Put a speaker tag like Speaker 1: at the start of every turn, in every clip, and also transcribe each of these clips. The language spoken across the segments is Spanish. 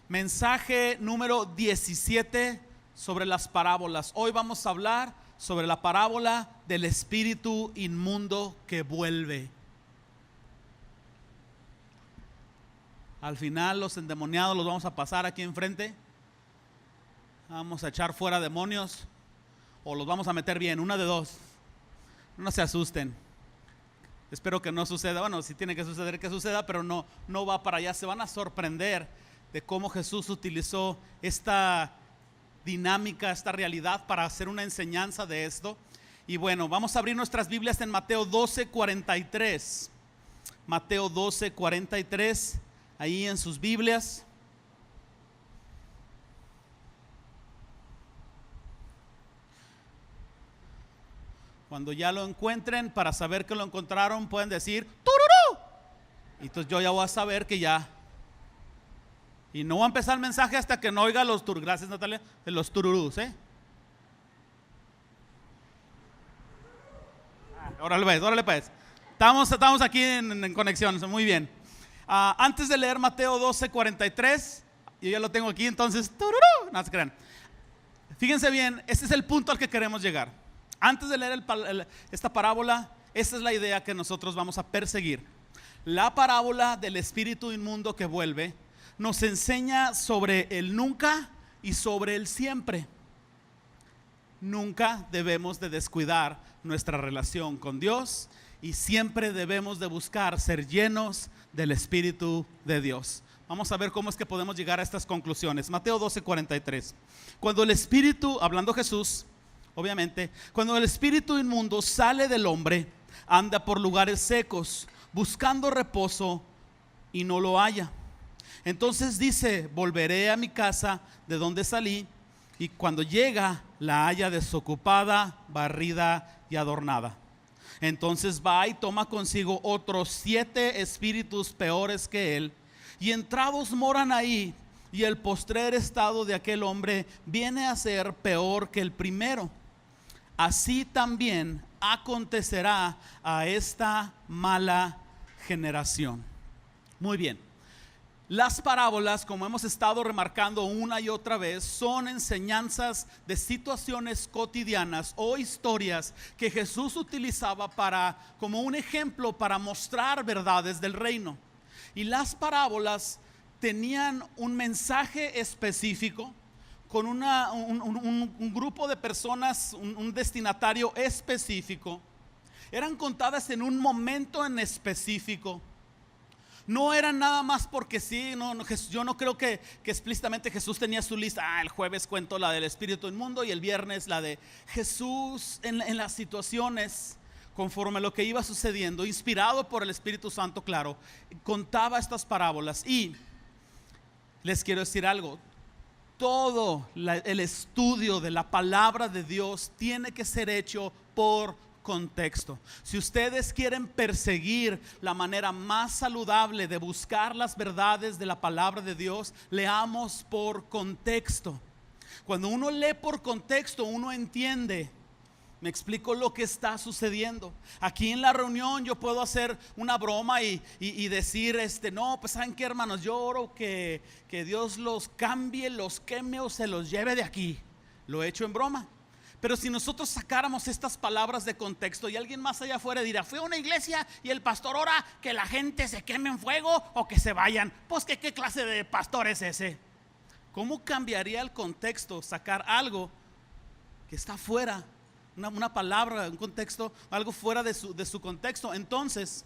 Speaker 1: Mensaje número 17 sobre las parábolas. Hoy vamos a hablar sobre la parábola del espíritu inmundo que vuelve. Al final los endemoniados los vamos a pasar aquí enfrente. Vamos a echar fuera demonios o los vamos a meter bien, una de dos. No se asusten. Espero que no suceda. Bueno, si tiene que suceder, que suceda, pero no va para allá. Se van a sorprender de cómo Jesús utilizó esta dinámica, esta realidad para hacer una enseñanza de esto. Y bueno, vamos a abrir nuestras Biblias en Mateo 12:43. Mateo 12:43, ahí en sus Biblias. Cuando ya lo encuentren, para saber que lo encontraron, pueden decir ¡tururú! Y entonces yo ya voy a saber que ya. Y no voy a empezar el mensaje hasta que no oiga los tururús. Gracias, Natalia, de los tururús, Órale pues. Estamos aquí en conexión, muy bien. Antes de leer Mateo 12:43, yo ya lo tengo aquí, entonces tururú, no se crean. Fíjense bien, este es el punto al que queremos llegar. Antes de leer esta parábola, esta es la idea que nosotros vamos a perseguir. La parábola del espíritu inmundo que vuelve nos enseña sobre el nunca y sobre el siempre. Nunca debemos de descuidar nuestra relación con Dios y siempre debemos de buscar ser llenos del Espíritu de Dios. Vamos a ver cómo es que podemos llegar a estas conclusiones. Mateo 12:43. Cuando el espíritu, hablando Jesús, obviamente, cuando el espíritu inmundo sale del hombre, anda por lugares secos, buscando reposo y no lo halla. Entonces dice: volveré a mi casa de donde salí, y cuando llega la halla desocupada, barrida y adornada. Entonces va y toma consigo otros 7 espíritus peores que él, y entrados moran ahí, y el postrer estado de aquel hombre viene a ser peor que el primero. Así también acontecerá a esta mala generación. Muy bien. Las parábolas, como hemos estado remarcando una y otra vez, son enseñanzas de situaciones cotidianas o historias que Jesús utilizaba como un ejemplo para mostrar verdades del reino. Y las parábolas tenían un mensaje específico, con un grupo de personas, un destinatario específico. Eran contadas en un momento en específico. No eran nada más porque sí. Yo no creo que explícitamente Jesús tenía su lista. El jueves cuento la del espíritu inmundo y el viernes la de Jesús en las situaciones, conforme a lo que iba sucediendo, inspirado por el Espíritu Santo, claro, contaba estas parábolas. Y les quiero decir algo: todo el estudio de la palabra de Dios tiene que ser hecho por contexto. Si ustedes quieren perseguir la manera más saludable de buscar las verdades de la palabra de Dios, leamos por contexto. Cuando uno lee por contexto, uno entiende. Me explico lo que está sucediendo. Aquí en la reunión yo puedo hacer una broma y decir, no, pues ¿saben qué, hermanos? Yo oro que Dios los cambie, los queme o se los lleve de aquí. Lo he hecho en broma. Pero si nosotros sacáramos estas palabras de contexto y alguien más allá afuera dirá: fui a una iglesia y el pastor ora que la gente se queme en fuego o que se vayan. Pues ¿qué clase de pastor es ese? ¿Cómo cambiaría el contexto sacar algo que está fuera? Una palabra, un contexto, algo fuera de su contexto. Entonces,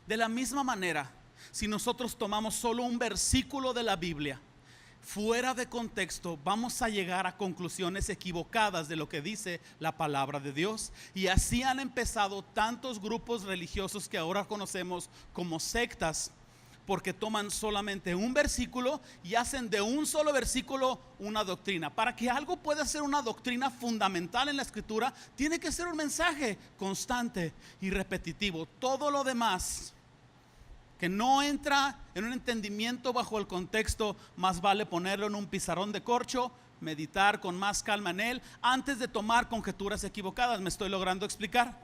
Speaker 1: de la misma manera, si nosotros tomamos solo un versículo de la Biblia fuera de contexto, vamos a llegar a conclusiones equivocadas de lo que dice la palabra de Dios. Y así han empezado tantos grupos religiosos que ahora conocemos como sectas, porque toman solamente un versículo y hacen de un solo versículo una doctrina. Para que algo pueda ser una doctrina fundamental en la Escritura, tiene que ser un mensaje constante y repetitivo. Todo lo demás que no entra en un entendimiento bajo el contexto, más vale ponerlo en un pizarrón de corcho, meditar con más calma en él, antes de tomar conjeturas equivocadas. ¿Me estoy logrando explicar?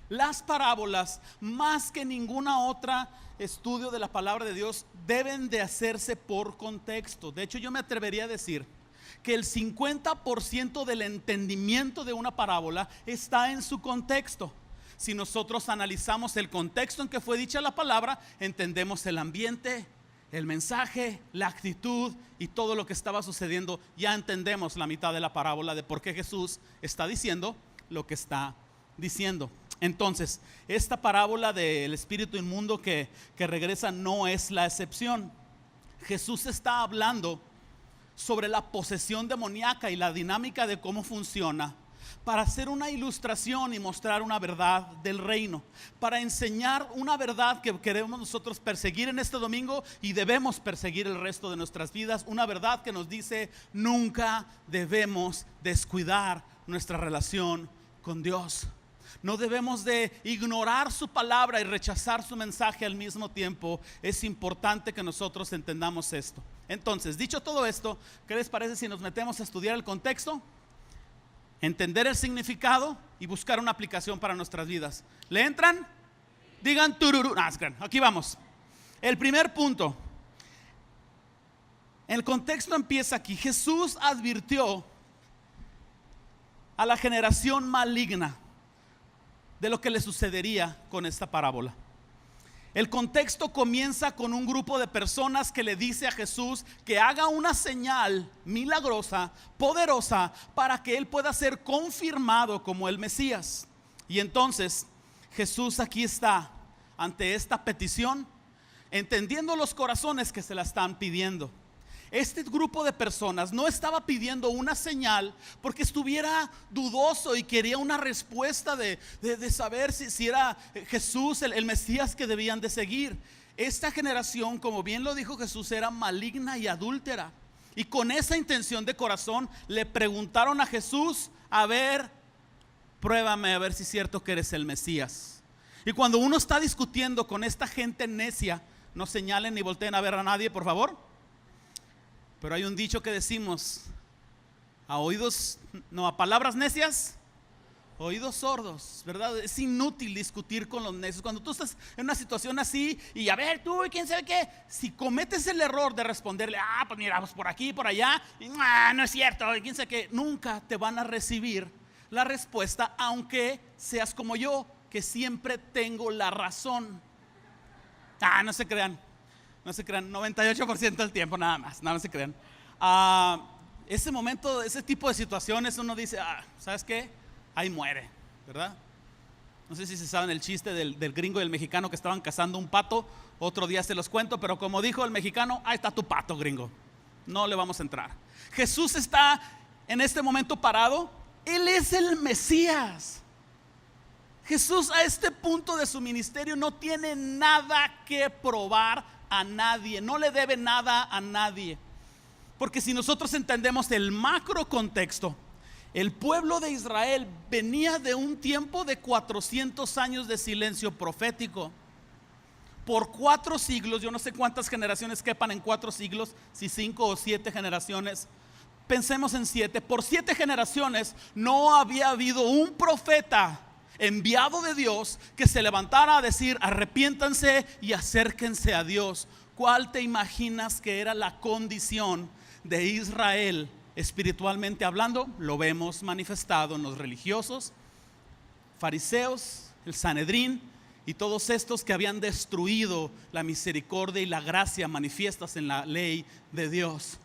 Speaker 1: Las parábolas, más que ninguna otra estudio de la palabra de Dios, deben de hacerse por contexto. De hecho, yo me atrevería a decir que el 50% del entendimiento de una parábola está en su contexto. Si nosotros analizamos el contexto en que fue dicha la palabra, entendemos el ambiente, el mensaje, la actitud y todo lo que estaba sucediendo. Ya entendemos la mitad de la parábola de por qué Jesús está diciendo lo que está diciendo. Entonces, esta parábola del espíritu inmundo que regresa no es la excepción. Jesús está hablando sobre la posesión demoníaca y la dinámica de cómo funciona, para hacer una ilustración y mostrar una verdad del reino, para enseñar una verdad que queremos nosotros perseguir en este domingo y debemos perseguir el resto de nuestras vidas. Una verdad que nos dice: nunca debemos descuidar nuestra relación con Dios. No debemos de ignorar su palabra y rechazar su mensaje al mismo tiempo. Es importante que nosotros entendamos esto. Entonces, dicho todo esto, ¿qué les parece si nos metemos a estudiar el contexto, entender el significado y buscar una aplicación para nuestras vidas? ¿Le entran? Digan tururú. Aquí vamos. El primer punto. El contexto empieza aquí. Jesús advirtió a la generación maligna de lo que le sucedería con esta parábola. El contexto comienza con un grupo de personas que le dice a Jesús que haga una señal milagrosa, poderosa, para que él pueda ser confirmado como el Mesías. Y entonces Jesús aquí está ante esta petición, entendiendo los corazones que se la están pidiendo. Este grupo de personas no estaba pidiendo una señal porque estuviera dudoso y quería una respuesta de saber si era Jesús el Mesías que debían de seguir. Esta generación, como bien lo dijo Jesús, era maligna y adúltera. Y con esa intención de corazón le preguntaron a Jesús: a ver, pruébame a ver si es cierto que eres el Mesías. Y cuando uno está discutiendo con esta gente necia, no señalen ni volteen a ver a nadie, por favor. Pero hay un dicho que decimos: a palabras necias, oídos sordos, ¿verdad? Es inútil discutir con los necios. Cuando tú estás en una situación así y a ver tú y quién sabe qué, si cometes el error de responderle: pues mira, pues por aquí, por allá, y, no es cierto, y quién sabe qué, nunca te van a recibir la respuesta, aunque seas como yo, que siempre tengo la razón. No se crean. No se crean, 98% del tiempo nada más. No se crean. Ese momento, ese tipo de situaciones, uno dice: ¿sabes qué? Ahí muere, ¿verdad? No sé si se saben el chiste del gringo y el mexicano que estaban cazando un pato. Otro día se los cuento, pero como dijo el mexicano: ahí está tu pato, gringo. No le vamos a entrar. Jesús está en este momento parado. Él es el Mesías. Jesús, a este punto de su ministerio, no tiene nada que probar a nadie, no le debe nada a nadie. Porque si nosotros entendemos el macro contexto, el pueblo de Israel venía de un tiempo de 400 años de silencio profético. Por 4 siglos, yo no sé cuántas generaciones quepan en 4 siglos, si 5 o 7 generaciones, pensemos en 7. Por 7 generaciones no había habido un profeta enviado de Dios que se levantara a decir: arrepiéntanse y acérquense a Dios. ¿Cuál te imaginas que era la condición de Israel espiritualmente hablando? Lo vemos manifestado en los religiosos, fariseos, el Sanedrín y todos estos que habían destruido la misericordia y la gracia manifiestas en la ley de Dios.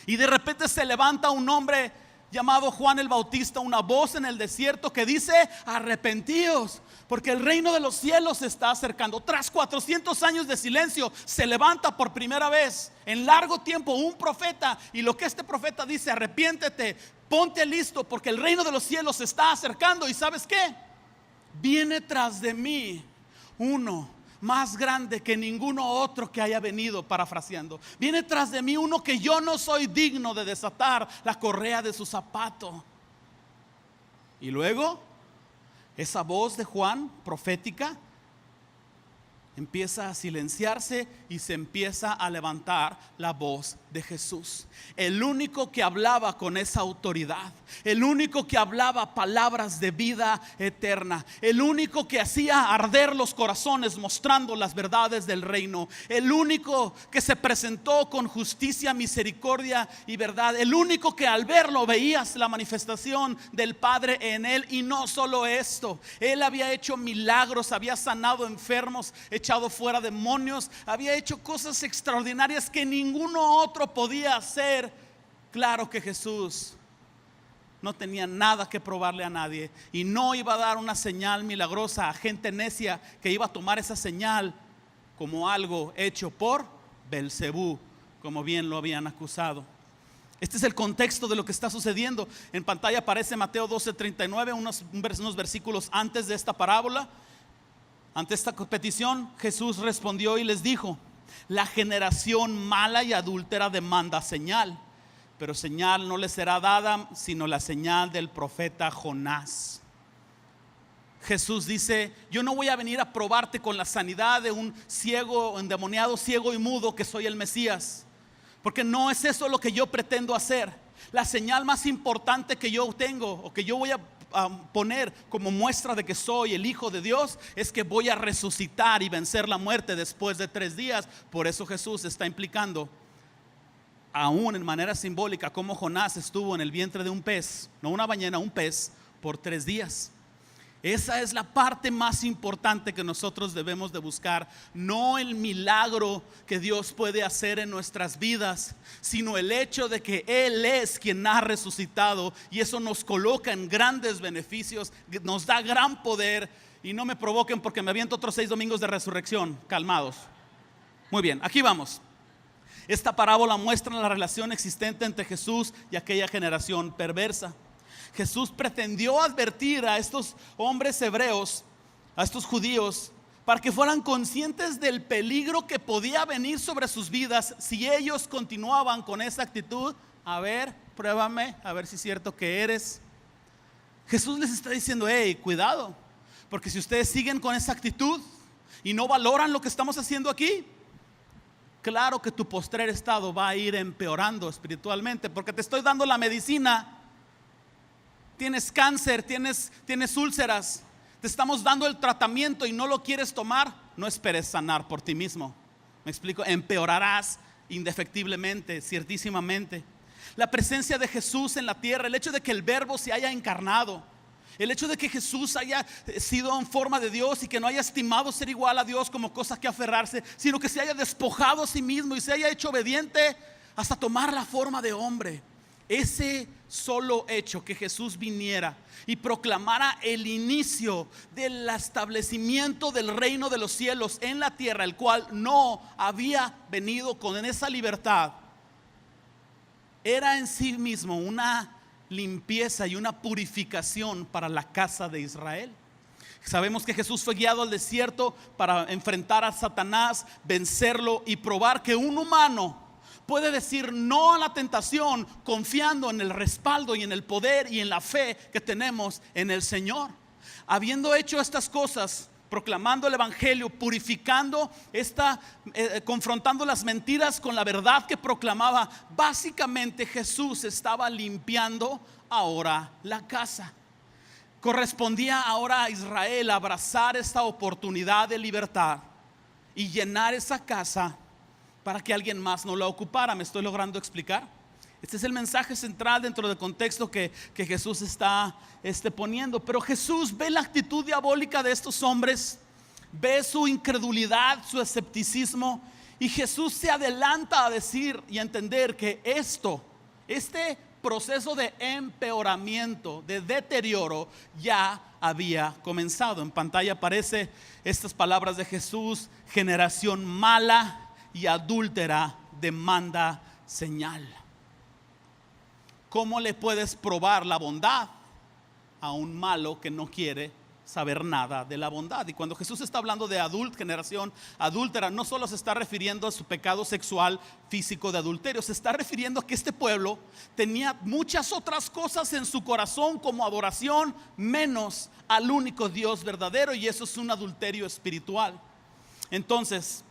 Speaker 1: Y de repente se levanta un hombre llamado Juan el Bautista, una voz en el desierto que dice: arrepentíos, porque el reino de los cielos se está acercando. Tras 400 años de silencio, se levanta por primera vez en largo tiempo un profeta, y lo que este profeta dice: arrepiéntete, ponte listo, porque el reino de los cielos se está acercando. ¿Y sabes qué? Viene tras de mí uno más grande que ninguno otro que haya venido, parafraseando. Viene tras de mí uno que yo no soy digno de desatar la correa de su zapato. Y luego esa voz de Juan profética empieza a silenciarse y se empieza a levantar la voz de Jesús. El único que hablaba con esa autoridad, el único que hablaba palabras de vida eterna, el único que hacía arder los corazones mostrando las verdades del reino, el único que se presentó con justicia, misericordia y verdad, el único que al verlo veías la manifestación del Padre en él. Y no solo esto, él había hecho milagros, había sanado enfermos, echado fuera demonios, había hecho cosas extraordinarias que ninguno otro podía hacer. Claro que Jesús no tenía nada que probarle a nadie y no iba a dar una señal milagrosa a gente necia que iba a tomar esa señal como algo hecho por Belcebú, como bien lo habían acusado. Este es el contexto de lo que está sucediendo. En pantalla aparece Mateo 12:39, unos versículos antes de esta parábola. Ante esta petición, Jesús respondió y les dijo: la generación mala y adúltera demanda señal, pero señal no le será dada sino la señal del profeta Jonás. Jesús dice: yo no voy a venir a probarte con la sanidad de un ciego, endemoniado, ciego y mudo, que soy el Mesías, porque no es eso lo que yo pretendo hacer. La señal más importante que yo tengo, o que yo voy a poner como muestra de que soy el Hijo de Dios, es que voy a resucitar y vencer la muerte después de 3 días. Por eso Jesús está implicando, aún en manera simbólica, como Jonás estuvo en el vientre de un pez, no una ballena, un pez, por 3 días. Esa es la parte más importante que nosotros debemos de buscar, no el milagro que Dios puede hacer en nuestras vidas, sino el hecho de que Él es quien ha resucitado, y eso nos coloca en grandes beneficios, nos da gran poder. Y no me provoquen porque me aviento otros 6 domingos de resurrección. Calmados. Muy bien, aquí vamos. Esta parábola muestra la relación existente entre Jesús y aquella generación perversa. Jesús pretendió advertir a estos hombres hebreos, a estos judíos, para que fueran conscientes del peligro que podía venir sobre sus vidas si ellos continuaban con esa actitud. A ver, pruébame, a ver si es cierto que eres. Jesús les está diciendo: hey, cuidado, porque si ustedes siguen con esa actitud y no valoran lo que estamos haciendo aquí, claro que tu postrer estado va a ir empeorando espiritualmente, porque te estoy dando la medicina. Tienes cáncer, tienes úlceras, te estamos dando el tratamiento y no lo quieres tomar. No esperes sanar por ti mismo. ¿Me explico? Empeorarás indefectiblemente, ciertísimamente. La presencia de Jesús en la tierra, el hecho de que el Verbo se haya encarnado, el hecho de que Jesús haya sido en forma de Dios y que no haya estimado ser igual a Dios como cosa que aferrarse, sino que se haya despojado a sí mismo y se haya hecho obediente hasta tomar la forma de hombre. Ese solo hecho, que Jesús viniera y proclamara el inicio del establecimiento del reino de los cielos en la tierra, el cual no había venido con esa libertad, era en sí mismo una limpieza y una purificación para la casa de Israel. Sabemos que Jesús fue guiado al desierto para enfrentar a Satanás, vencerlo y probar que un humano puede decir no a la tentación confiando en el respaldo y en el poder y en la fe que tenemos en el Señor. Habiendo hecho estas cosas, proclamando el evangelio, purificando confrontando las mentiras con la verdad que proclamaba, básicamente Jesús estaba limpiando ahora la casa. Correspondía ahora a Israel abrazar esta oportunidad de libertad y llenar esa casa para que alguien más no la ocupara. ¿Me estoy logrando explicar? Este es el mensaje central dentro del contexto que Jesús está poniendo. Pero Jesús ve la actitud diabólica de estos hombres, ve su incredulidad, su escepticismo, y Jesús se adelanta a decir y a entender que este proceso de empeoramiento, de deterioro, ya había comenzado. En pantalla aparece estas palabras de Jesús: generación mala y adúltera demanda señal. ¿Cómo le puedes probar la bondad a un malo que no quiere saber nada de la bondad? Y cuando Jesús está hablando de generación adúltera, no solo se está refiriendo a su pecado sexual físico de adulterio, se está refiriendo a que este pueblo tenía muchas otras cosas en su corazón como adoración, menos al único Dios verdadero, y eso es un adulterio espiritual. Entonces,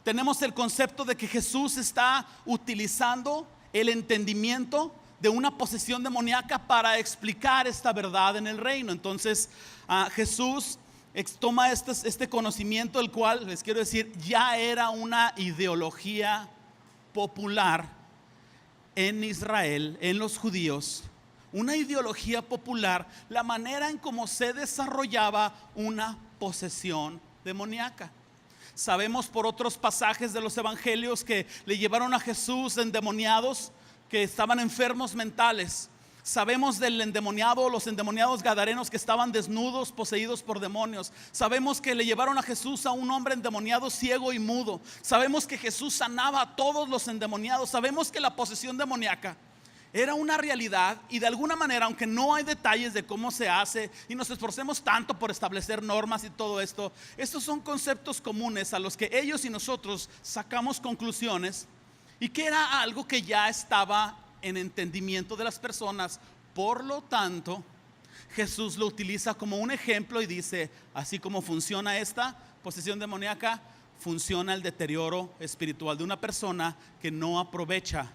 Speaker 1: tenemos el concepto de que Jesús está utilizando el entendimiento de una posesión demoníaca para explicar esta verdad en el reino. Entonces, Jesús toma este conocimiento, el cual, les quiero decir, ya era una ideología popular en Israel, en los judíos. Una ideología popular, la manera en cómo se desarrollaba una posesión demoníaca. Sabemos por otros pasajes de los evangelios que le llevaron a Jesús endemoniados que estaban enfermos mentales. Sabemos del endemoniado, los endemoniados gadarenos que estaban desnudos, poseídos por demonios. Sabemos que le llevaron a Jesús a un hombre endemoniado, ciego y mudo. Sabemos que Jesús sanaba a todos los endemoniados. Sabemos que la posesión demoníaca era una realidad, y de alguna manera, aunque no hay detalles de cómo se hace y nos esforcemos tanto por establecer normas y todo esto, estos son conceptos comunes a los que ellos y nosotros sacamos conclusiones, y que era algo que ya estaba en entendimiento de las personas. Por lo tanto, Jesús lo utiliza como un ejemplo y dice: así como funciona esta posesión demoníaca, funciona el deterioro espiritual de una persona que no aprovecha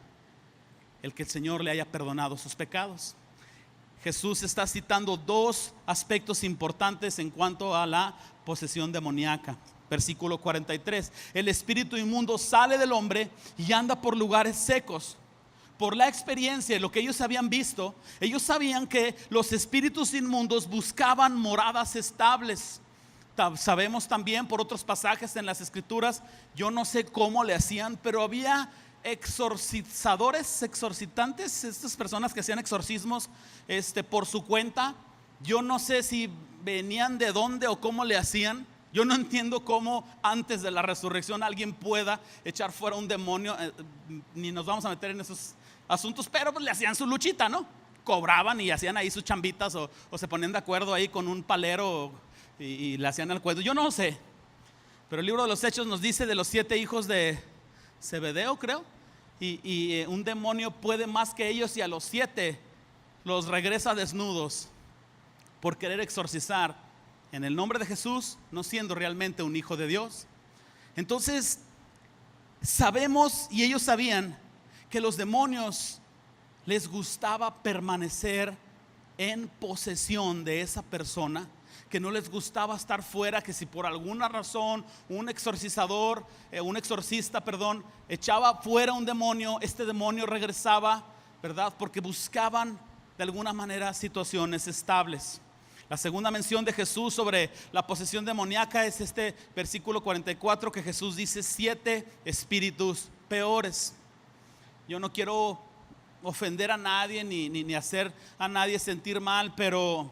Speaker 1: el que el Señor le haya perdonado sus pecados. Jesús está citando dos aspectos importantes en cuanto a la posesión demoníaca. Versículo 43: el espíritu inmundo sale del hombre y anda por lugares secos. Por la experiencia, lo que ellos habían visto, ellos sabían que los espíritus inmundos buscaban moradas estables. Sabemos también por otros pasajes en las escrituras, yo no sé cómo le hacían, pero había exorcitantes, estas personas que hacían exorcismos por su cuenta. Yo no sé si venían de dónde o cómo le hacían. Yo no entiendo cómo antes de la resurrección alguien pueda echar fuera un demonio, ni nos vamos a meter en esos asuntos, pero pues le hacían su luchita, ¿no? Cobraban y hacían ahí sus chambitas, o se ponían de acuerdo ahí con un palero y le hacían el cuento. Yo no sé, pero el libro de los Hechos nos dice de los 7 hijos de Zebedeo, creo, y un demonio puede más que ellos, y a los 7 los regresa desnudos por querer exorcizar en el nombre de Jesús, no siendo realmente un hijo de Dios. Entonces sabemos, y ellos sabían, que los demonios les gustaba permanecer en posesión de esa persona, que no les gustaba estar fuera, que si por alguna razón un exorcista, echaba fuera un demonio, este demonio regresaba, ¿verdad? Porque buscaban de alguna manera situaciones estables. La segunda mención de Jesús sobre la posesión demoníaca es este versículo 44, que Jesús dice: 7 espíritus peores. Yo no quiero ofender a nadie ni hacer a nadie sentir mal, pero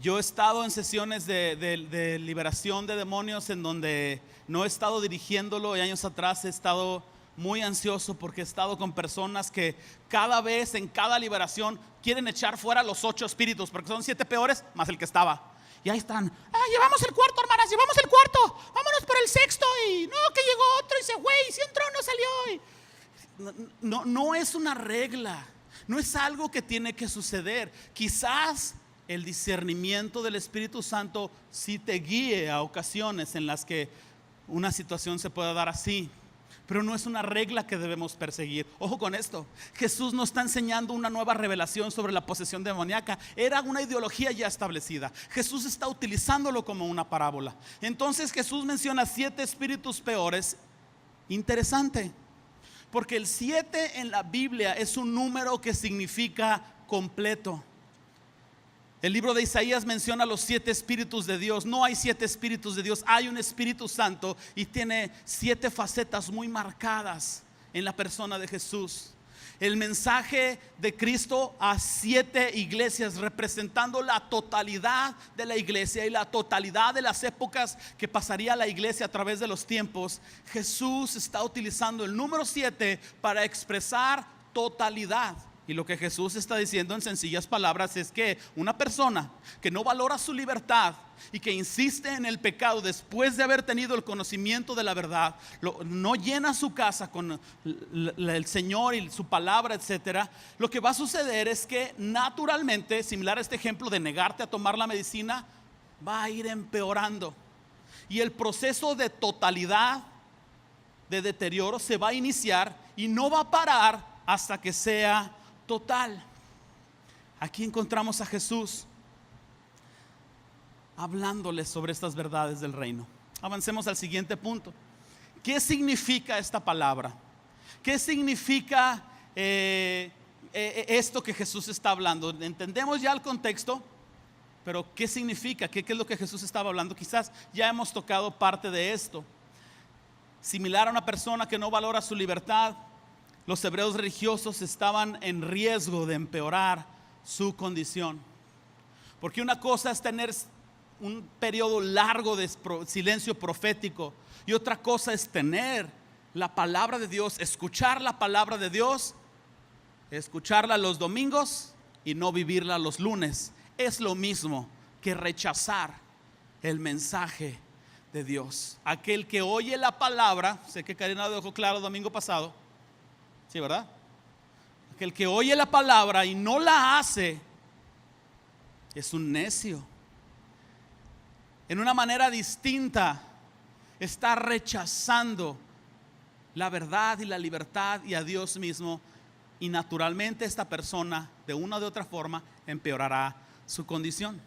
Speaker 1: yo he estado en sesiones de liberación de demonios en donde no he estado dirigiéndolo, y años atrás he estado muy ansioso porque he estado con personas que cada vez, en cada liberación, quieren echar fuera los 8 espíritus, porque son 7 peores más el que estaba. Y ahí están: llevamos el cuarto, hermanas, llevamos el cuarto, vámonos por el sexto, y no, que llegó otro y se fue, y si entró no salió. No es una regla, no es algo que tiene que suceder. Quizás el discernimiento del Espíritu Santo sí te guíe a ocasiones en las que una situación se pueda dar así, pero no es una regla que debemos perseguir. Ojo con esto: Jesús no está enseñando una nueva revelación sobre la posesión demoníaca. Era una ideología ya establecida. Jesús está utilizándolo como una parábola. Entonces Jesús menciona 7 espíritus peores. Interesante, porque el 7 en la Biblia es un número que significa completo. El libro de Isaías menciona los 7 espíritus de Dios. No hay 7 espíritus de Dios, hay un Espíritu Santo, y tiene 7 facetas muy marcadas en la persona de Jesús. El mensaje de Cristo a 7 iglesias, representando la totalidad de la iglesia y la totalidad de las épocas que pasaría la iglesia a través de los tiempos. Jesús está utilizando el número 7 para expresar totalidad. Y lo que Jesús está diciendo en sencillas palabras es que una persona que no valora su libertad y que insiste en el pecado después de haber tenido el conocimiento de la verdad, no llena su casa con el Señor y su palabra, etcétera, lo que va a suceder es que naturalmente, similar a este ejemplo de negarte a tomar la medicina, va a ir empeorando. y el proceso de totalidad, de deterioro, se va a iniciar y no va a parar hasta que sea total. Aquí encontramos a Jesús hablándoles sobre estas verdades del reino. Avancemos al siguiente punto. ¿Qué significa esta palabra? ¿Qué significa esto que Jesús está hablando? Entendemos ya el contexto, pero ¿qué significa? ¿Qué es lo que Jesús estaba hablando? Quizás ya hemos tocado parte de esto. Similar a una persona que no valora su libertad, los hebreos religiosos estaban en riesgo de empeorar su condición. Porque una cosa es tener un periodo largo de silencio profético, y otra cosa es tener la palabra de Dios, escuchar la palabra de Dios, escucharla los domingos y no vivirla los lunes. Es lo mismo que rechazar el mensaje de Dios. Aquel que oye la palabra, sé que Karina lo dejó claro el domingo pasado, sí, ¿verdad? Aquel que oye la palabra y no la hace es un necio. En una manera distinta está rechazando la verdad y la libertad y a Dios mismo, y naturalmente esta persona de una u otra forma empeorará su condición.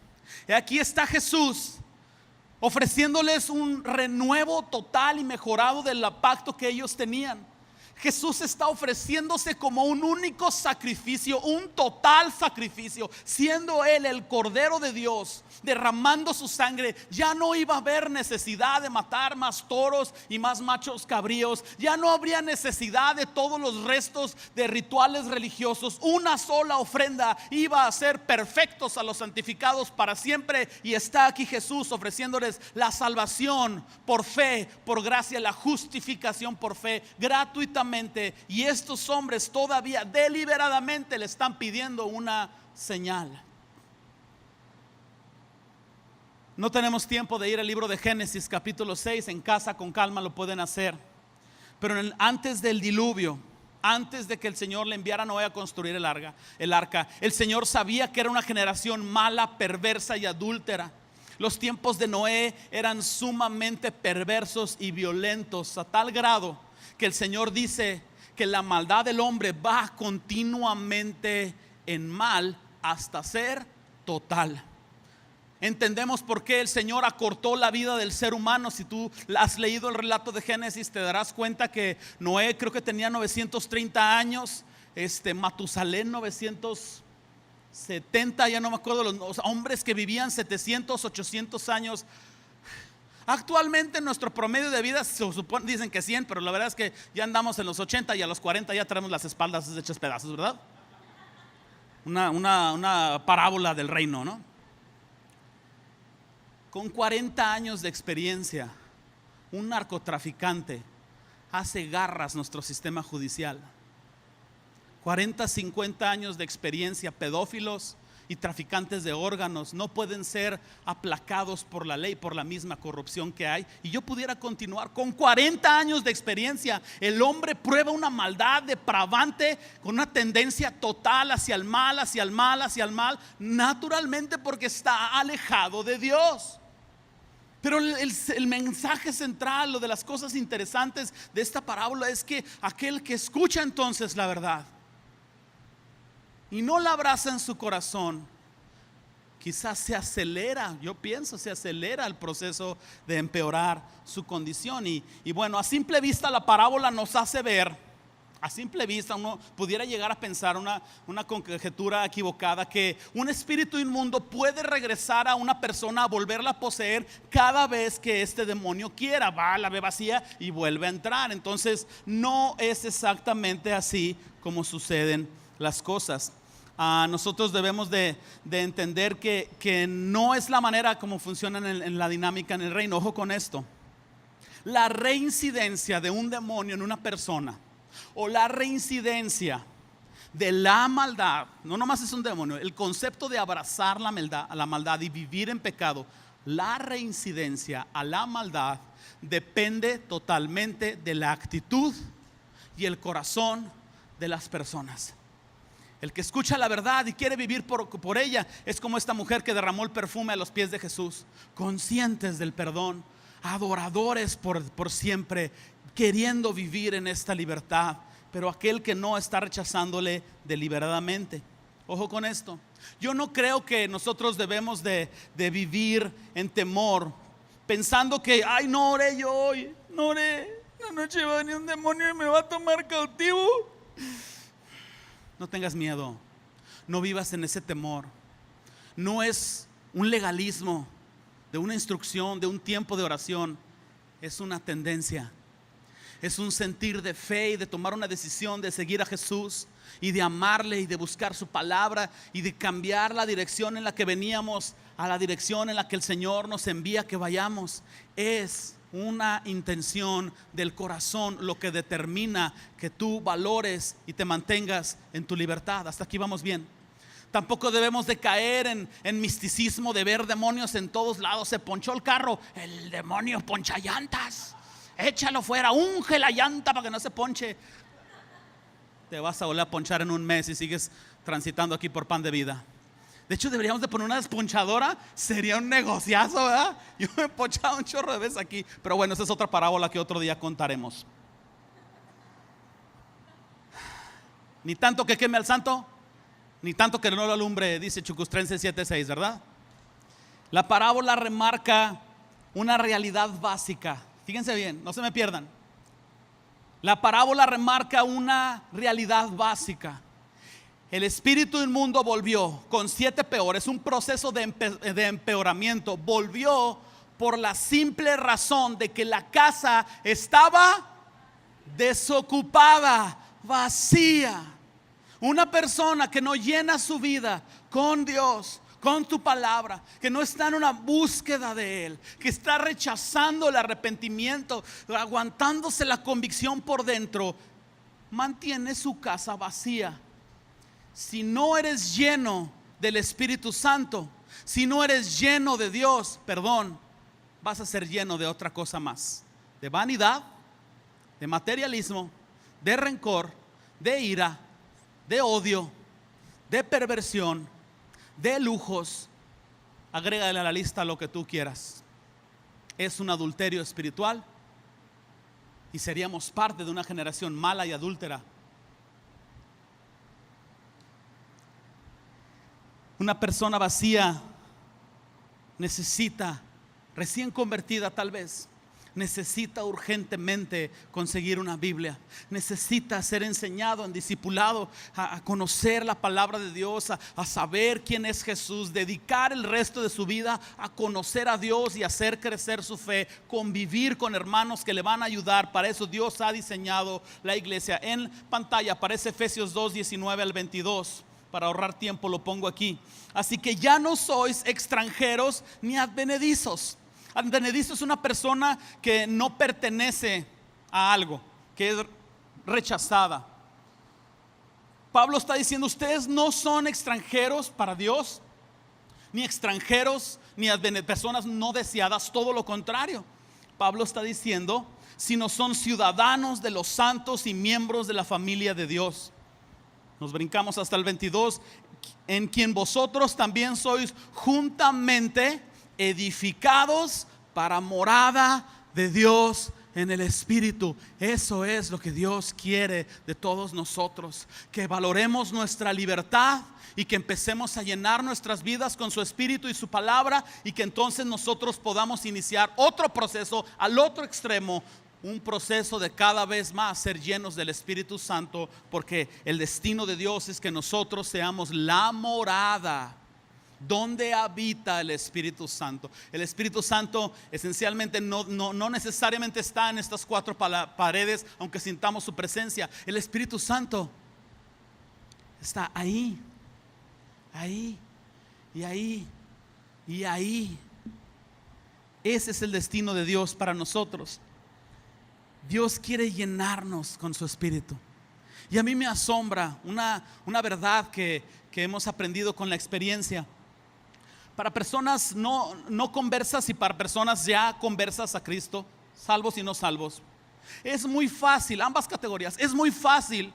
Speaker 1: Y aquí está Jesús ofreciéndoles un renuevo total y mejorado del pacto que ellos tenían. Jesús está ofreciéndose como un único sacrificio, un total sacrificio, siendo Él el Cordero de Dios, derramando su sangre. Ya no iba a haber necesidad de matar más toros y más machos cabríos. Ya no habría necesidad de todos los restos de rituales religiosos. Una sola ofrenda iba a hacer perfectos a los santificados para siempre. Y está aquí Jesús ofreciéndoles la salvación por fe, por gracia, la justificación por fe, gratuitamente. Y estos hombres todavía deliberadamente le están pidiendo una señal. No tenemos tiempo de ir al libro de Génesis capítulo 6. En casa con calma lo pueden hacer. Pero antes del diluvio, antes de que el Señor le enviara a Noé a construir el arca, el Señor sabía que era una generación mala, perversa y adúltera. Los tiempos de Noé eran sumamente perversos y violentos, a tal grado que el Señor dice que la maldad del hombre va continuamente en mal hasta ser total. Entendemos por qué el Señor acortó la vida del ser humano. Si tú has leído el relato de Génesis, te darás cuenta que Noé creo que tenía 930 años, Matusalén 970, ya no me acuerdo, los hombres que vivían 700, 800 años. Actualmente nuestro promedio de vida se supone, dicen que 100, pero la verdad es que ya andamos en los 80 y a los 40 ya tenemos las espaldas hechas pedazos, ¿verdad? Una parábola del reino, ¿no? Con 40 años de experiencia, un narcotraficante hace garras nuestro sistema judicial. 40, 50 años de experiencia, pedófilos y traficantes de órganos no pueden ser aplacados por la ley, por la misma corrupción que hay. Y yo pudiera continuar. Con 40 años de experiencia, el hombre prueba una maldad depravante, con una tendencia total hacia el mal, hacia el mal, hacia el mal, naturalmente porque está alejado de Dios. Pero el mensaje central, lo de las cosas interesantes de esta parábola, es que aquel que escucha entonces la verdad y no la abraza en su corazón, quizás se acelera el proceso de empeorar su condición. Y bueno, a simple vista la parábola nos hace ver, a simple vista uno pudiera llegar a pensar una conjetura equivocada, que un espíritu inmundo puede regresar a una persona a volverla a poseer cada vez que este demonio quiera. Va, la ve vacía y vuelve a entrar. Entonces no es exactamente así como suceden las cosas. Nosotros debemos de entender que no es la manera como funciona en la dinámica en el reino. Ojo con esto: la reincidencia de un demonio en una persona, o la reincidencia de la maldad, no nomás es un demonio, el concepto de abrazar la maldad y vivir en pecado, la reincidencia a la maldad depende totalmente de la actitud y el corazón de las personas. El que escucha la verdad y quiere vivir por ella es como esta mujer que derramó el perfume a los pies de Jesús, conscientes del perdón, adoradores por siempre, queriendo vivir en esta libertad, pero aquel que no está rechazándole deliberadamente. Ojo con esto. Yo no creo que nosotros debemos de vivir en temor, pensando que, ay, no oré yo hoy, no oré, la noche va a venir un demonio y me va a tomar cautivo. No tengas miedo, no vivas en ese temor. No es un legalismo de una instrucción, de un tiempo de oración. Es una tendencia, es un sentir de fe y de tomar una decisión de seguir a Jesús y de amarle y de buscar su palabra y de cambiar la dirección en la que veníamos a la dirección en la que el Señor nos envía que vayamos. Es una intención del corazón lo que determina que tú valores y te mantengas en tu libertad. Hasta aquí vamos bien. Tampoco debemos de caer en misticismo de ver demonios en todos lados. Se ponchó el carro, el demonio poncha llantas, échalo fuera, unge la llanta para que no se ponche. Te vas a volver a ponchar en un mes y sigues transitando aquí por Pan de Vida. De hecho, deberíamos de poner una desponchadora. Sería un negociazo, ¿verdad? Yo me he ponchado un chorro de veces aquí. Pero bueno, esa es otra parábola que otro día contaremos. Ni tanto que queme al santo, ni tanto que no lo alumbre, dice Chucustrense 7:6, ¿verdad? La parábola remarca una realidad básica. Fíjense bien, no se me pierdan. La parábola remarca una realidad básica. El espíritu inmundo volvió con 7 peores, un proceso de empeoramiento. Volvió por la simple razón de que la casa estaba desocupada, vacía. Una persona que no llena su vida con Dios, con tu palabra, que no está en una búsqueda de Él, que está rechazando el arrepentimiento, aguantándose la convicción por dentro, mantiene su casa vacía. Si no eres lleno del Espíritu Santo, si no eres lleno de Dios, vas a ser lleno de otra cosa más: de vanidad, de materialismo, de rencor, de ira, de odio, de perversión, de lujos. Agrégale a la lista lo que tú quieras. Es un adulterio espiritual y seríamos parte de una generación mala y adúltera. Una persona vacía necesita, recién convertida tal vez, necesita urgentemente conseguir una Biblia. Necesita ser enseñado, en discipulado, a conocer la palabra de Dios, a saber quién es Jesús, dedicar el resto de su vida a conocer a Dios y hacer crecer su fe, convivir con hermanos que le van a ayudar. Para eso Dios ha diseñado la iglesia. En pantalla aparece Efesios 2:19 al 22. Para ahorrar tiempo lo pongo aquí. Así que ya no sois extranjeros ni advenedizos. Advenedizo es una persona que no pertenece a algo, que es rechazada. Pablo está diciendo: ustedes no son extranjeros para Dios, ni extranjeros, ni personas no deseadas. Todo lo contrario. Pablo está diciendo: sino son ciudadanos de los santos y miembros de la familia de Dios. Nos brincamos hasta el 22. En quien vosotros también sois juntamente edificados para morada de Dios en el Espíritu. Eso es lo que Dios quiere de todos nosotros, que valoremos nuestra libertad y que empecemos a llenar nuestras vidas con su Espíritu y su palabra, y que entonces nosotros podamos iniciar otro proceso al otro extremo, un proceso de cada vez más ser llenos del Espíritu Santo, porque el destino de Dios es que nosotros seamos la morada donde habita el Espíritu Santo. El Espíritu Santo esencialmente no necesariamente está en estas 4 paredes, aunque sintamos su presencia. El Espíritu Santo está ahí, ahí y ahí y ahí. Ese es el destino de Dios para nosotros. Dios quiere llenarnos con su Espíritu. Y a mí me asombra una verdad que hemos aprendido con la experiencia. Para personas no conversas y para personas ya conversas a Cristo, salvos y no salvos, es muy fácil, ambas categorías, es muy fácil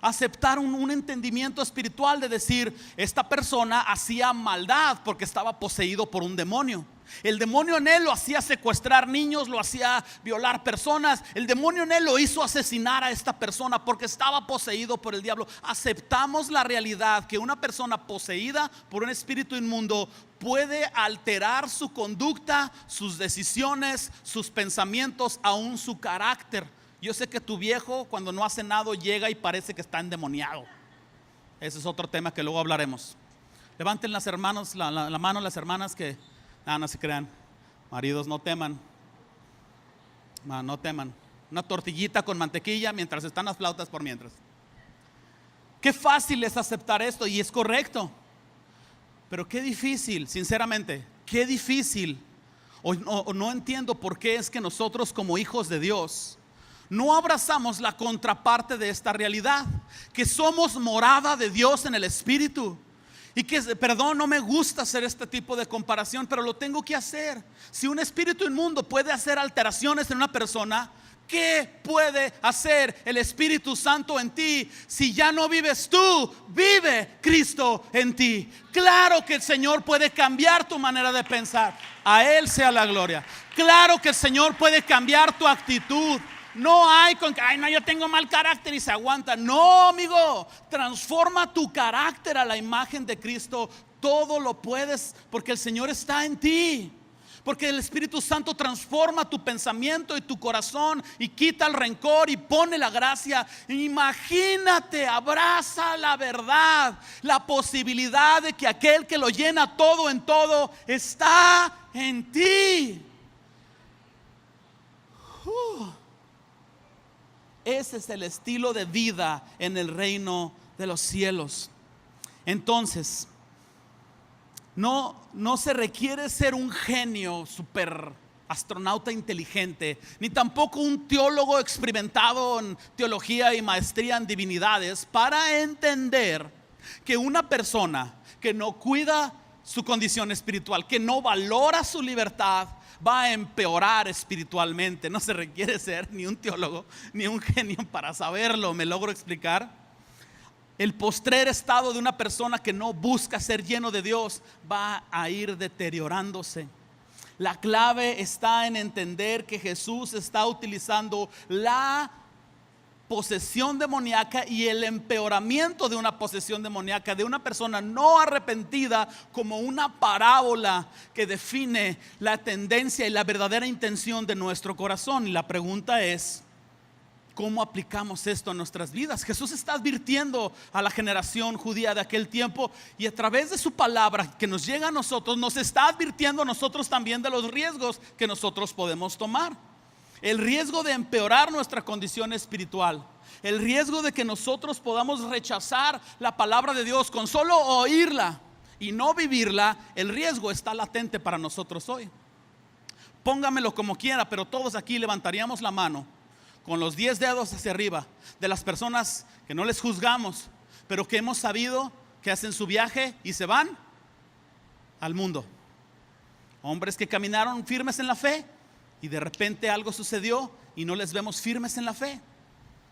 Speaker 1: aceptar un entendimiento espiritual de decir: esta persona hacía maldad porque estaba poseído por un demonio. El demonio en él lo hacía secuestrar niños, lo hacía violar personas. El demonio en él lo hizo asesinar a esta persona porque estaba poseído por el diablo. Aceptamos la realidad que una persona poseída por un espíritu inmundo puede alterar su conducta, sus decisiones, sus pensamientos, aún su carácter. Yo sé que tu viejo, cuando no hace nada, llega y parece que está endemoniado. Ese es otro tema que luego hablaremos. Levanten las hermanos, la mano las hermanas que no se crean. Maridos, no teman. No teman. Una tortillita con mantequilla mientras están las flautas por mientras. Qué fácil es aceptar esto, y es correcto. Pero qué difícil, sinceramente, qué difícil. O no entiendo por qué es que nosotros como hijos de Dios no abrazamos la contraparte de esta realidad, que somos morada de Dios en el Espíritu. Y que, perdón, no me gusta hacer este tipo de comparación, pero lo tengo que hacer. Si un espíritu inmundo puede hacer alteraciones en una persona, ¿qué puede hacer el Espíritu Santo en ti? Si ya no vives tú, vive Cristo en ti. Claro que el Señor puede cambiar tu manera de pensar. A Él sea la gloria. Claro que el Señor puede cambiar tu actitud. No hay con que, no, yo tengo mal carácter y se aguanta. No, amigo, transforma tu carácter a la imagen de Cristo. Todo lo puedes porque el Señor está en ti. Porque el Espíritu Santo transforma tu pensamiento y tu corazón y quita el rencor y pone la gracia. Imagínate, abraza la verdad, la posibilidad de que aquel que lo llena todo en todo está en ti. Ese es el estilo de vida en el reino de los cielos. Entonces, no se requiere ser un genio super astronauta inteligente, ni tampoco un teólogo experimentado en teología y maestría en divinidades para entender que una persona que no cuida su condición espiritual, que no valora su libertad, va a empeorar espiritualmente. No se requiere ser ni un teólogo ni un genio para saberlo. ¿Me logro explicar? El postrer estado de una persona que no busca ser lleno de Dios va a ir deteriorándose. La clave está en entender que Jesús está utilizando la posesión demoníaca y el empeoramiento de una posesión demoníaca de una persona no arrepentida como una parábola que define la tendencia y la verdadera intención de nuestro corazón. Y la pregunta es, ¿cómo aplicamos esto a nuestras vidas? Jesús está advirtiendo a la generación judía de aquel tiempo, y a través de su palabra que nos llega a nosotros, nos está advirtiendo a nosotros también de los riesgos que nosotros podemos tomar. El riesgo de empeorar nuestra condición espiritual, el riesgo de que nosotros podamos rechazar la palabra de Dios con solo oírla y no vivirla. El riesgo está latente para nosotros hoy. Póngamelo como quiera, pero todos aquí levantaríamos la mano con los 10 dedos hacia arriba de las personas que no les juzgamos, pero que hemos sabido que hacen su viaje y se van al mundo. Hombres que caminaron firmes en la fe y de repente algo sucedió y no les vemos firmes en la fe.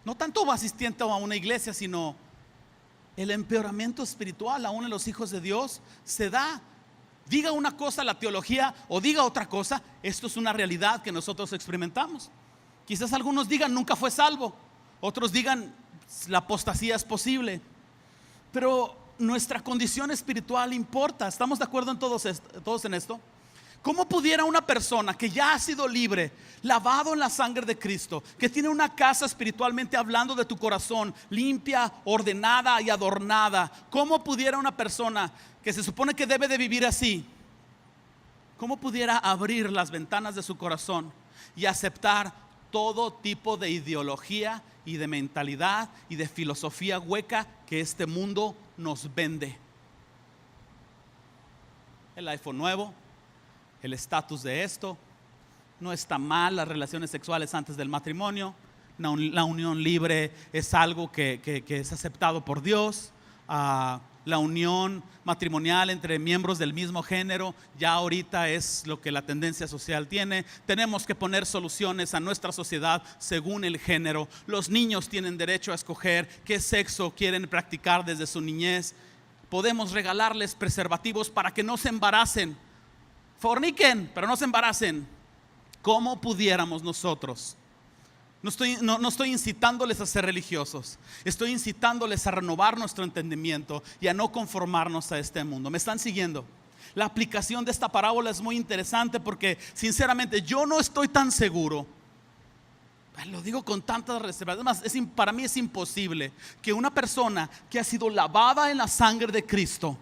Speaker 1: No tanto asistiendo a una iglesia, sino el empeoramiento espiritual aún en los hijos de Dios se da. Diga una cosa la teología o diga otra cosa, esto es una realidad que nosotros experimentamos. Quizás algunos digan nunca fue salvo, otros digan la apostasía es posible, pero nuestra condición espiritual importa. ¿Estamos de acuerdo en todos en esto? ¿Cómo pudiera una persona que ya ha sido libre, lavado en la sangre de Cristo, que tiene una casa espiritualmente hablando de tu corazón, limpia, ordenada y adornada, cómo pudiera una persona que se supone que debe de vivir así, cómo pudiera abrir las ventanas de su corazón y aceptar todo tipo de ideología y de mentalidad y de filosofía hueca que este mundo nos vende? El iPhone nuevo, el estatus de esto, no está mal las relaciones sexuales antes del matrimonio, la unión libre es algo que es aceptado por Dios, la unión matrimonial entre miembros del mismo género ya ahorita es lo que la tendencia social tiene. Tenemos que poner soluciones a nuestra sociedad según el género. Los niños tienen derecho a escoger qué sexo quieren practicar desde su niñez. Podemos regalarles preservativos para que no se embaracen. Forniquen, pero no se embaracen. ¿Cómo pudiéramos nosotros? No estoy incitándoles a ser religiosos. Estoy incitándoles a renovar nuestro entendimiento y a no conformarnos a este mundo. ¿Me están siguiendo? La aplicación de esta parábola es muy interesante porque sinceramente yo no estoy tan seguro. Lo digo con tantas reservas. Además, para mí es imposible que una persona que ha sido lavada en la sangre de Cristo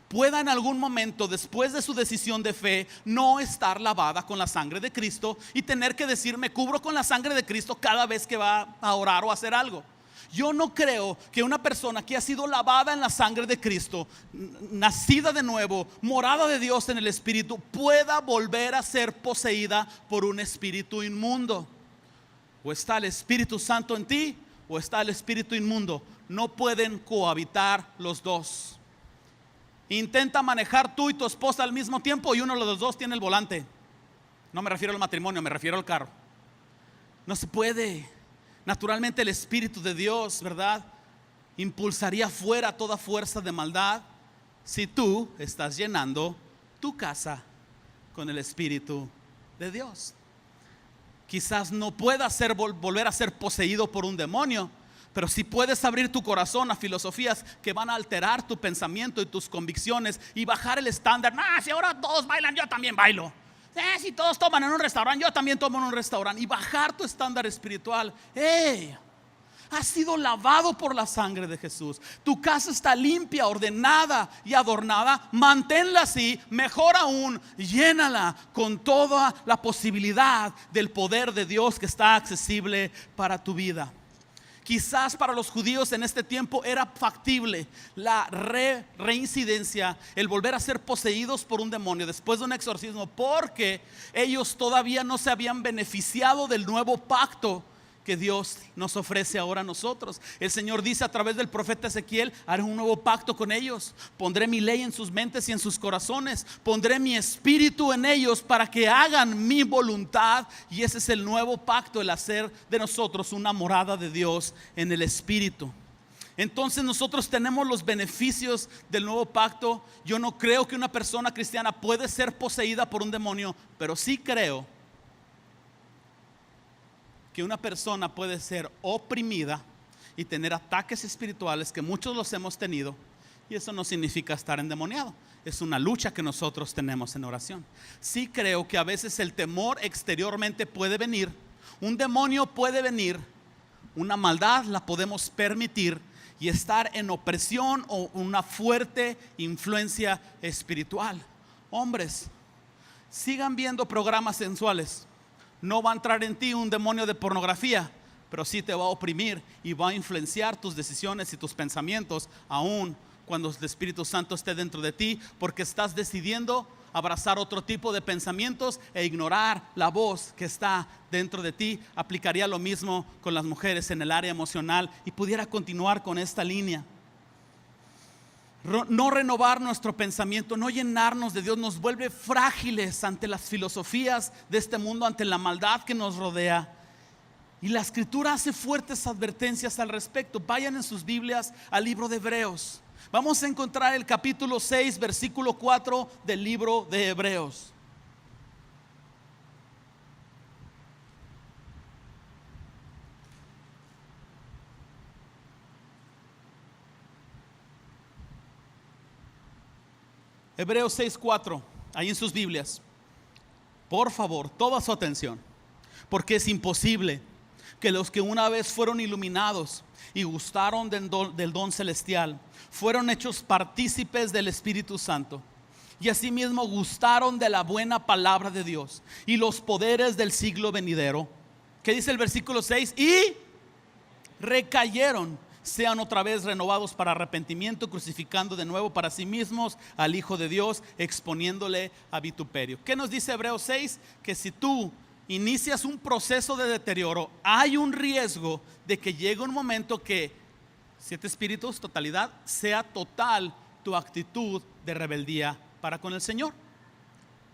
Speaker 1: pueda en algún momento, después de su decisión de fe, no estar lavada con la sangre de Cristo y tener que decir: me cubro con la sangre de Cristo cada vez que va a orar o a hacer algo. Yo no creo que una persona que ha sido lavada en la sangre de Cristo, nacida de nuevo, morada de Dios en el Espíritu, pueda volver a ser poseída por un espíritu inmundo. O está el Espíritu Santo en ti, o está el espíritu inmundo. No pueden cohabitar los dos. Intenta manejar tú y tu esposa al mismo tiempo y uno de los dos tiene el volante. No me refiero al matrimonio, me refiero al carro. No se puede. Naturalmente el Espíritu de Dios, ¿verdad?, impulsaría fuera toda fuerza de maldad si tú estás llenando tu casa con el Espíritu de Dios. Quizás no puedas volver a ser poseído por un demonio, pero si puedes abrir tu corazón a filosofías que van a alterar tu pensamiento y tus convicciones y bajar el estándar. Si ahora todos bailan, yo también bailo. Si todos toman en un restaurante, yo también tomo en un restaurante. Y bajar tu estándar espiritual. Has sido lavado por la sangre de Jesús. Tu casa está limpia, ordenada y adornada. Manténla así. Mejor aún, llénala con toda la posibilidad del poder de Dios que está accesible para tu vida. Quizás para los judíos en este tiempo era factible la reincidencia, el volver a ser poseídos por un demonio después de un exorcismo, porque ellos todavía no se habían beneficiado del nuevo pacto que Dios nos ofrece ahora a nosotros. El Señor dice a través del profeta Ezequiel: haré un nuevo pacto con ellos, pondré mi ley en sus mentes y en sus corazones, pondré mi espíritu en ellos para que hagan mi voluntad. Y ese es el nuevo pacto, el hacer de nosotros una morada de Dios en el espíritu. Entonces nosotros tenemos los beneficios del nuevo pacto. Yo no creo que una persona cristiana puede ser poseída por un demonio, pero sí creo que una persona puede ser oprimida y tener ataques espirituales, que muchos los hemos tenido, y eso no significa estar endemoniado. Es una lucha que nosotros tenemos en oración. Sí creo que a veces el temor exteriormente puede venir, un demonio puede venir, una maldad la podemos permitir y estar en opresión o una fuerte influencia espiritual. Hombres, sigan viendo programas sensuales. No va a entrar en ti un demonio de pornografía, pero sí te va a oprimir y va a influenciar tus decisiones y tus pensamientos, aun cuando el Espíritu Santo esté dentro de ti, porque estás decidiendo abrazar otro tipo de pensamientos e ignorar la voz que está dentro de ti. Aplicaría lo mismo con las mujeres en el área emocional y pudiera continuar con esta línea. No renovar nuestro pensamiento, no llenarnos de Dios, nos vuelve frágiles ante las filosofías de este mundo, ante la maldad que nos rodea. Y la Escritura hace fuertes advertencias al respecto. Vayan en sus Biblias al libro de Hebreos. Vamos a encontrar el capítulo 6, versículo 4 del libro de Hebreos. Hebreos 6:4, ahí en sus Biblias. Por favor, toda su atención, porque es imposible que los que una vez fueron iluminados y gustaron del don celestial, fueron hechos partícipes del Espíritu Santo, y asimismo gustaron de la buena palabra de Dios y los poderes del siglo venidero. ¿Qué dice el versículo 6? Y recayeron, sean otra vez renovados para arrepentimiento, crucificando de nuevo para sí mismos al Hijo de Dios, exponiéndole a vituperio. ¿Qué nos dice Hebreos 6? Que si tú inicias un proceso de deterioro, hay un riesgo de que llegue un momento que 7 espíritus, totalidad, sea total tu actitud de rebeldía para con el Señor.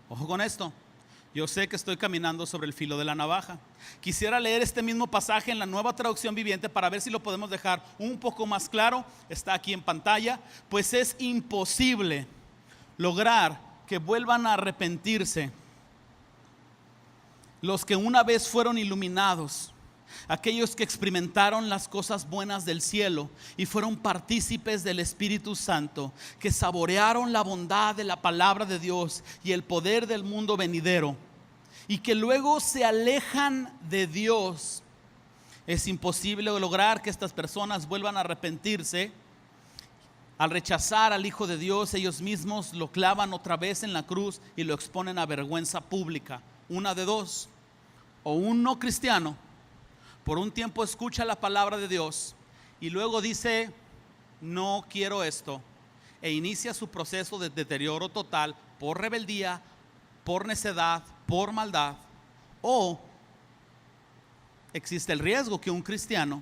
Speaker 1: Ojo con esto. Yo sé que estoy caminando sobre el filo de la navaja. Quisiera leer este mismo pasaje en la Nueva Traducción Viviente para ver si lo podemos dejar un poco más claro. Está aquí en pantalla. Pues es imposible lograr que vuelvan a arrepentirse los que una vez fueron iluminados, aquellos que experimentaron las cosas buenas del cielo y fueron partícipes del Espíritu Santo, que saborearon la bondad de la palabra de Dios y el poder del mundo venidero, y que luego se alejan de Dios. Es imposible lograr que estas personas vuelvan a arrepentirse. Al rechazar al Hijo de Dios, ellos mismos lo clavan otra vez en la cruz y lo exponen a vergüenza pública. Una de dos: o un no cristiano por un tiempo escucha la palabra de Dios y luego dice no quiero esto, e inicia su proceso de deterioro total por rebeldía, por necedad, por maldad. O existe el riesgo que un cristiano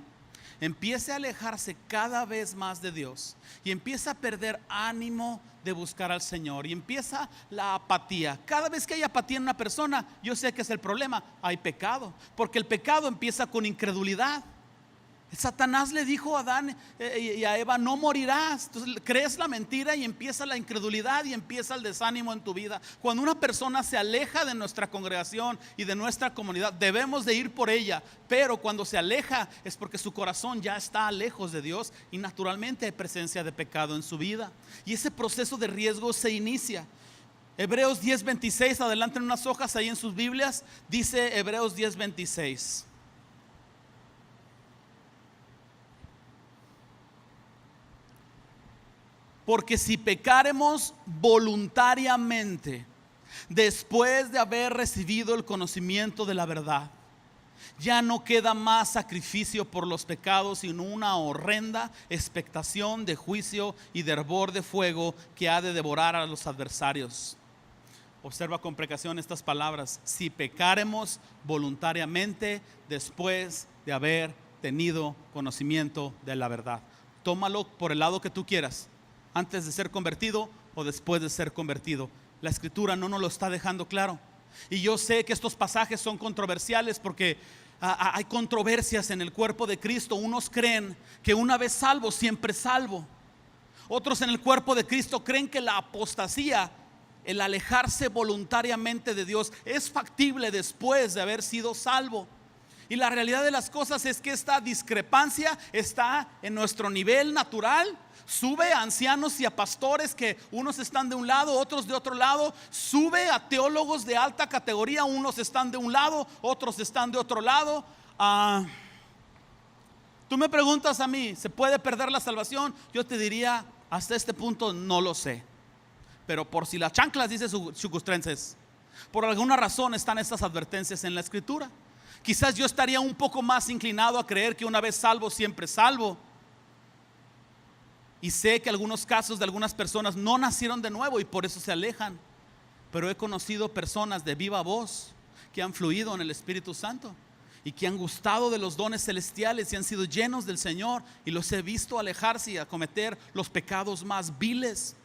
Speaker 1: empiece a alejarse cada vez más de Dios y empieza a perder ánimo de buscar al Señor, y empieza la apatía. Cada vez que hay apatía en una persona, yo sé que es el problema: hay pecado, porque el pecado empieza con incredulidad. Satanás le dijo a Adán y a Eva: no morirás. Entonces crees la mentira y empieza la incredulidad y empieza el desánimo en tu vida. Cuando una persona se aleja de nuestra congregación y de nuestra comunidad, debemos de ir por ella, pero cuando se aleja es porque su corazón ya está lejos de Dios y naturalmente hay presencia de pecado en su vida, y ese proceso de riesgo se inicia. Hebreos 10:26, adelanten unas hojas ahí en sus Biblias, dice Hebreos 10:26: porque si pecaremos voluntariamente después de haber recibido el conocimiento de la verdad, ya no queda más sacrificio por los pecados, sino una horrenda expectación de juicio y de hervor de fuego que ha de devorar a los adversarios. Observa con precaución estas palabras: si pecaremos voluntariamente después de haber tenido conocimiento de la verdad. Tómalo por el lado que tú quieras, antes de ser convertido o después de ser convertido. La Escritura no nos lo está dejando claro. Y yo sé que estos pasajes son controversiales porque hay controversias en el cuerpo de Cristo. Unos creen que una vez salvo, siempre salvo. Otros en el cuerpo de Cristo creen que la apostasía, el alejarse voluntariamente de Dios, es factible después de haber sido salvo. Y la realidad de las cosas es que esta discrepancia está en nuestro nivel natural. Sube a ancianos y a pastores que unos están de un lado, otros de otro lado. Sube a teólogos de alta categoría, unos están de un lado, otros están de otro lado. Tú me preguntas a mí, ¿se puede perder la salvación? Yo te diría, hasta este punto no lo sé. Pero por si las chanclas, dice Chucustrenses, por alguna razón están estas advertencias en la Escritura. Quizás yo estaría un poco más inclinado a creer que una vez salvo, siempre salvo. Y sé que algunos casos de algunas personas no nacieron de nuevo y por eso se alejan. Pero he conocido personas de viva voz que han fluido en el Espíritu Santo y que han gustado de los dones celestiales y han sido llenos del Señor, y los he visto alejarse y a cometer los pecados más viles.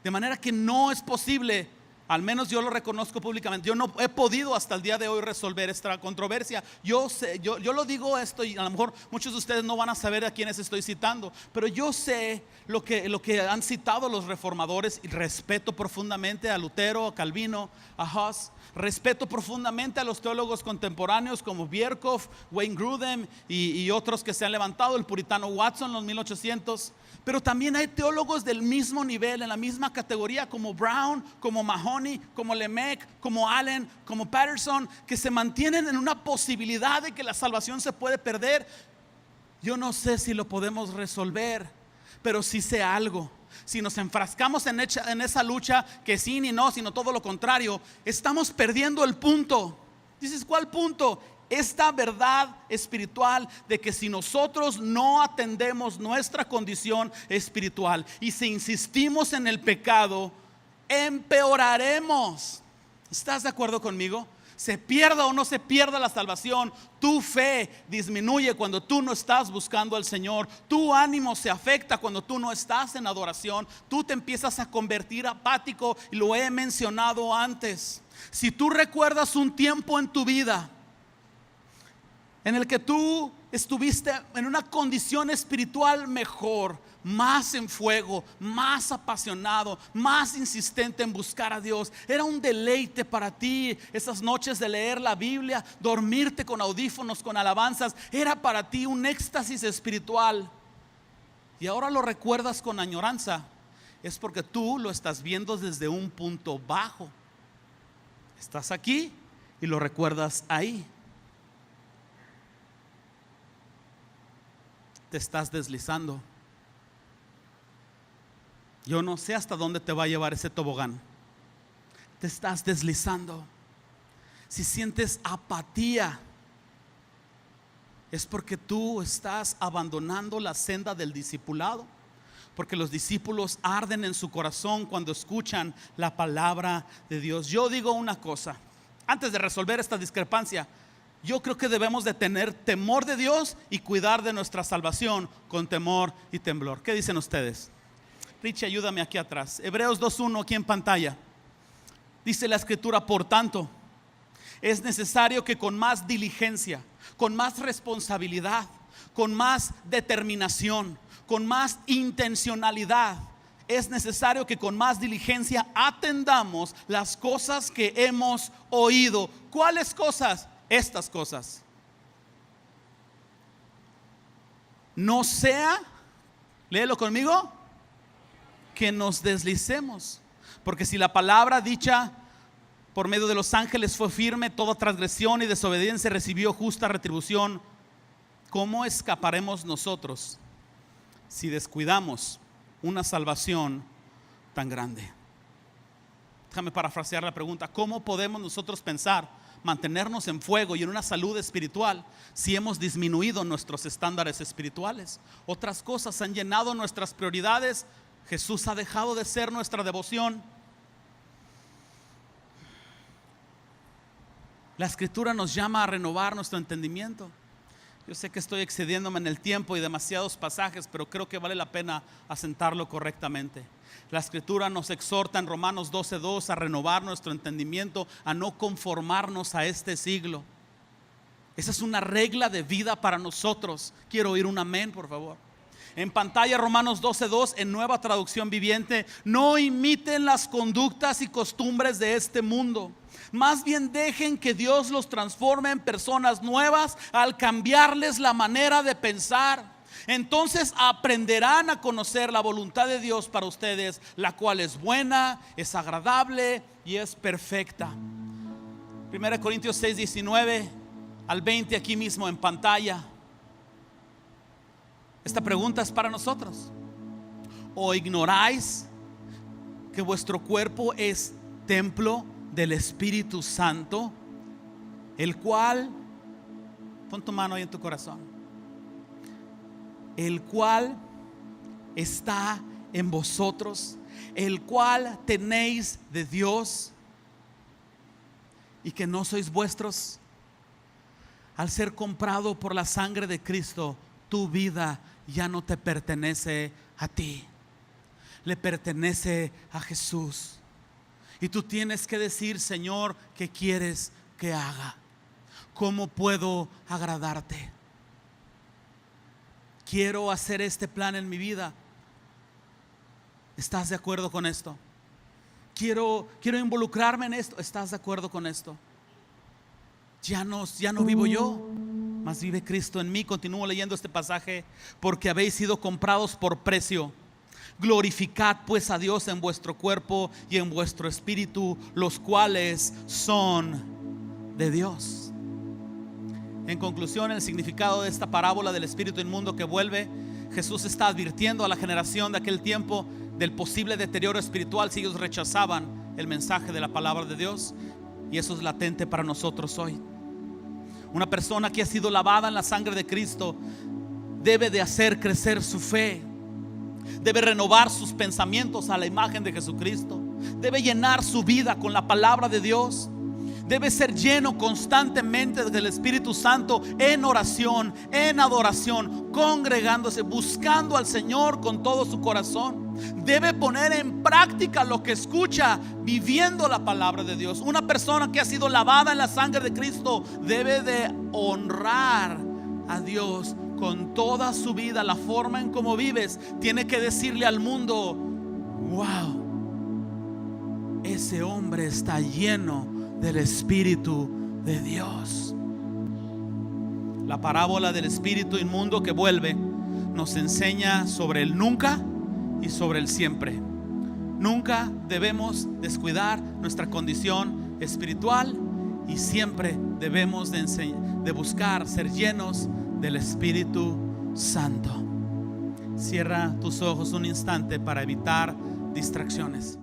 Speaker 1: De manera que no es posible, al menos yo lo reconozco públicamente, yo no he podido hasta el día de hoy resolver esta controversia. Yo sé, yo lo digo esto, y a lo mejor muchos de ustedes no van a saber a quiénes estoy citando, pero yo sé lo que han citado los reformadores, y respeto profundamente a Lutero, a Calvino, a Huss. Respeto profundamente a los teólogos contemporáneos como Bierkhoff, Wayne Grudem y otros que se han levantado, el puritano Watson en los 1800. Pero también hay teólogos del mismo nivel, en la misma categoría, como Brown, como Mahoney, como Lemaitre, como Allen, como Patterson, que se mantienen en una posibilidad de que la salvación se puede perder. Yo no sé si lo podemos resolver, pero sí sé algo: si nos enfrascamos en esa lucha que sí ni no, sino todo lo contrario, estamos perdiendo el punto. Dices, ¿cuál punto? Esta verdad espiritual de que si nosotros no atendemos nuestra condición espiritual y si insistimos en el pecado, empeoraremos. ¿Estás de acuerdo conmigo? Se pierda o no se pierda la salvación, tu fe disminuye cuando tú no estás buscando al Señor. Tu ánimo se afecta cuando tú no estás en adoración. Tú te empiezas a convertir apático, y lo he mencionado antes. Si tú recuerdas un tiempo en tu vida en el que tú estuviste en una condición espiritual mejor, más en fuego, más apasionado, más insistente en buscar a Dios. Era un deleite para ti esas noches de leer la Biblia, dormirte con audífonos, con alabanzas. Era para ti un éxtasis espiritual. Y ahora lo recuerdas con añoranza. Es porque tú lo estás viendo desde un punto bajo. Estás aquí y lo recuerdas ahí. Te estás deslizando. Yo no sé hasta dónde te va a llevar ese tobogán. Te estás deslizando. Si sientes apatía, es porque tú estás abandonando la senda del discipulado. Porque los discípulos arden en su corazón cuando escuchan la palabra de Dios. Yo digo una cosa, antes de resolver esta discrepancia, yo creo que debemos de tener temor de Dios y cuidar de nuestra salvación con temor y temblor. ¿Qué dicen ustedes? Richie, ayúdame aquí atrás. Hebreos 2:1 aquí en pantalla. Dice la escritura: por tanto, es necesario que con más diligencia, con más responsabilidad, con más determinación, con más intencionalidad, es necesario que con más diligencia atendamos las cosas que hemos oído. ¿Cuáles cosas? Estas cosas. No sea, léelo conmigo, que nos deslicemos. Porque si la palabra dicha por medio de los ángeles fue firme, toda transgresión y desobediencia recibió justa retribución, ¿cómo escaparemos nosotros si descuidamos una salvación tan grande? Déjame parafrasear la pregunta: ¿cómo podemos nosotros pensar mantenernos en fuego y en una salud espiritual si hemos disminuido nuestros estándares espirituales? Otras cosas han llenado nuestras prioridades. Jesús ha dejado de ser nuestra devoción. La escritura nos llama a renovar nuestro entendimiento. Yo sé que estoy excediéndome en el tiempo y demasiados pasajes, pero creo que vale la pena asentarlo correctamente. La escritura nos exhorta en Romanos 12:2 a renovar nuestro entendimiento, a no conformarnos a este siglo. Esa es una regla de vida para nosotros. Quiero oír un amén, por favor. En pantalla, Romanos 12:2 en Nueva Traducción Viviente: no imiten las conductas y costumbres de este mundo, más bien dejen que Dios los transforme en personas nuevas al cambiarles la manera de pensar. Entonces aprenderán a conocer la voluntad de Dios para ustedes, la cual es buena, es agradable y es perfecta. 1 Corintios 6:19 al 20 aquí mismo en pantalla. Esta pregunta es para nosotros. ¿O ignoráis que vuestro cuerpo es templo del Espíritu Santo, el cual, pon tu mano ahí en tu corazón, el cual está en vosotros, el cual tenéis de Dios, y que no sois vuestros? Al ser comprado por la sangre de Cristo, tu vida ya no te pertenece a ti, le pertenece a Jesús. Y tú tienes que decir: Señor, ¿qué quieres que haga? ¿Cómo puedo agradarte? Quiero hacer este plan en mi vida. ¿Estás de acuerdo con esto? Quiero involucrarme en esto. ¿Estás de acuerdo con esto? Ya no vivo yo, mas vive Cristo en mí. Continúo leyendo este pasaje: porque habéis sido comprados por precio. Glorificad pues a Dios en vuestro cuerpo y en vuestro espíritu, los cuales son de Dios. En conclusión, el significado de esta parábola del espíritu inmundo que vuelve: Jesús está advirtiendo a la generación de aquel tiempo del posible deterioro espiritual si ellos rechazaban el mensaje de la palabra de Dios. Y eso es latente para nosotros hoy. Una persona que ha sido lavada en la sangre de Cristo debe de hacer crecer su fe, debe renovar sus pensamientos a la imagen de Jesucristo, debe llenar su vida con la palabra de Dios, debe ser lleno constantemente del Espíritu Santo en oración, en adoración, congregándose, buscando al Señor con todo su corazón. Debe poner en práctica lo que escucha, viviendo la palabra de Dios. Una persona que ha sido lavada en la sangre de Cristo debe de honrar a Dios con toda su vida, la forma en cómo vives, tiene que decirle al mundo: wow, ese hombre está lleno del Espíritu de Dios. La parábola del espíritu inmundo que vuelve nos enseña sobre el nunca y sobre el siempre. Nunca debemos descuidar nuestra condición espiritual y siempre debemos de buscar ser llenos del Espíritu Santo. Cierra tus ojos un instante para evitar distracciones.